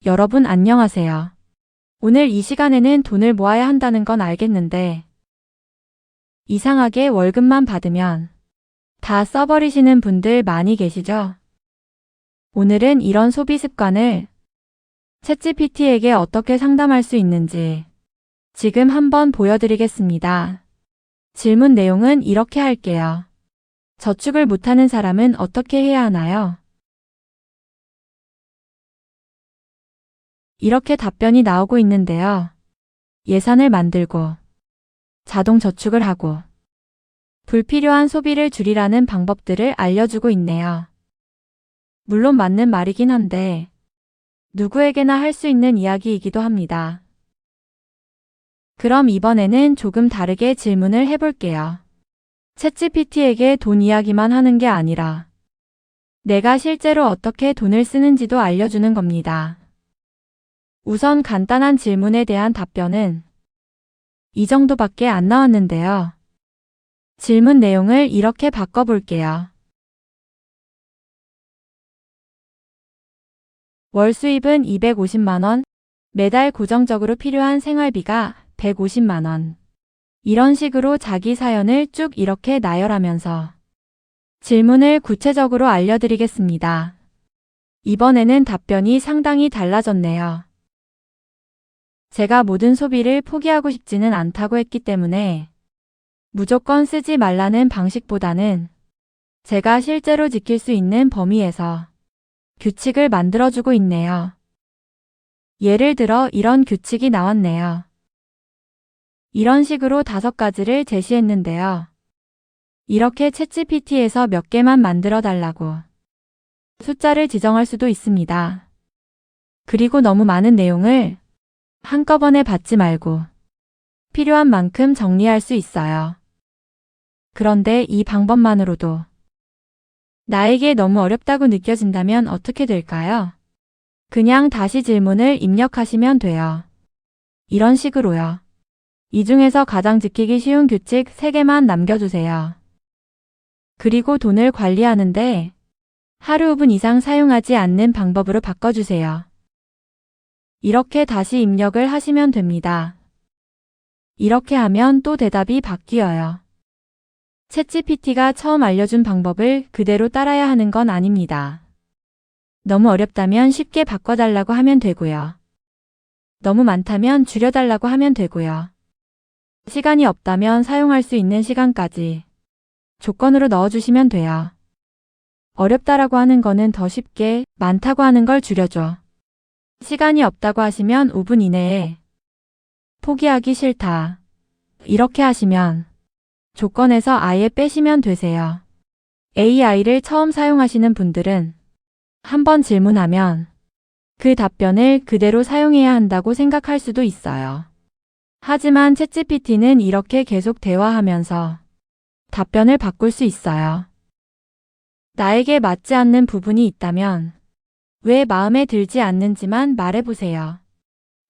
여러분 안녕하세요. 오늘 이 시간에는 돈을 모아야 한다는 건 알겠는데 이상하게 월급만 받으면 다 써버리시는 분들 많이 계시죠? 오늘은 이런 소비 습관을 챗GPT에게 어떻게 상담할 수 있는지 지금 한번 보여드리겠습니다. 질문 내용은 이렇게 할게요. 저축을 못하는 사람은 어떻게 해야 하나요? 이렇게 답변이 나오고 있는데요. 예산을 만들고 자동 저축을 하고 불필요한 소비를 줄이라는 방법들을 알려주고 있네요. 물론 맞는 말이긴 한데 누구에게나 할 수 있는 이야기이기도 합니다. 그럼 이번에는 조금 다르게 질문을 해볼게요. 챗GPT에게 돈 이야기만 하는 게 아니라 내가 실제로 어떻게 돈을 쓰는지도 알려주는 겁니다. 우선 간단한 질문에 대한 답변은 이 정도밖에 안 나왔는데요. 질문 내용을 이렇게 바꿔볼게요. 월 수입은 250만 원, 매달 고정적으로 필요한 생활비가 150만 원. 이런 식으로 자기 사연을 쭉 이렇게 나열하면서 질문을 구체적으로 알려드리겠습니다. 이번에는 답변이 상당히 달라졌네요. 제가 모든 소비를 포기하고 싶지는 않다고 했기 때문에 무조건 쓰지 말라는 방식보다는 제가 실제로 지킬 수 있는 범위에서 규칙을 만들어주고 있네요. 예를 들어 이런 규칙이 나왔네요. 이런 식으로 5가지를 제시했는데요. 이렇게 챗GPT에서 몇 개만 만들어 달라고 숫자를 지정할 수도 있습니다. 그리고 너무 많은 내용을 한꺼번에 받지 말고 필요한 만큼 정리할 수 있어요. 그런데 이 방법만으로도 나에게 너무 어렵다고 느껴진다면 어떻게 될까요? 그냥 다시 질문을 입력하시면 돼요. 이런 식으로요. 이 중에서 가장 지키기 쉬운 규칙 3개만 남겨주세요. 그리고 돈을 관리하는데 하루 5분 이상 사용하지 않는 방법으로 바꿔주세요. 이렇게 다시 입력을 하시면 됩니다. 이렇게 하면 또 대답이 바뀌어요. 챗GPT가 처음 알려준 방법을 그대로 따라야 하는 건 아닙니다. 너무 어렵다면 쉽게 바꿔달라고 하면 되고요. 너무 많다면 줄여달라고 하면 되고요. 시간이 없다면 사용할 수 있는 시간까지 조건으로 넣어주시면 돼요. 어렵다라고 하는 거는 더 쉽게, 많다고 하는 걸 줄여줘. 시간이 없다고 하시면 5분 이내에 포기하기 싫다. 이렇게 하시면 조건에서 아예 빼시면 되세요. AI를 처음 사용하시는 분들은 한번 질문하면 그 답변을 그대로 사용해야 한다고 생각할 수도 있어요. 하지만 챗GPT는 이렇게 계속 대화하면서 답변을 바꿀 수 있어요. 나에게 맞지 않는 부분이 있다면 왜 마음에 들지 않는지만 말해보세요.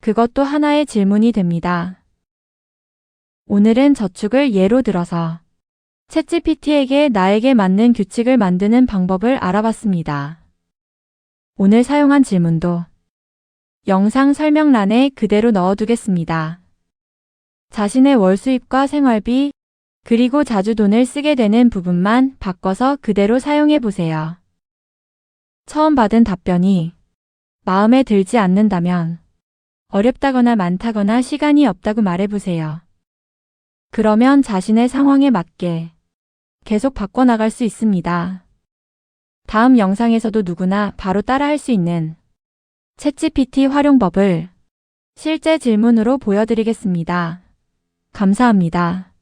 그것도 하나의 질문이 됩니다. 오늘은 저축을 예로 들어서 챗GPT에게 나에게 맞는 규칙을 만드는 방법을 알아봤습니다. 오늘 사용한 질문도 영상 설명란에 그대로 넣어두겠습니다. 자신의 월 수입과 생활비, 그리고 자주 돈을 쓰게 되는 부분만 바꿔서 그대로 사용해 보세요. 처음 받은 답변이 마음에 들지 않는다면 어렵다거나 많다거나 시간이 없다고 말해보세요. 그러면 자신의 상황에 맞게 계속 바꿔나갈 수 있습니다. 다음 영상에서도 누구나 바로 따라할 수 있는 챗GPT 활용법을 실제 질문으로 보여드리겠습니다. 감사합니다.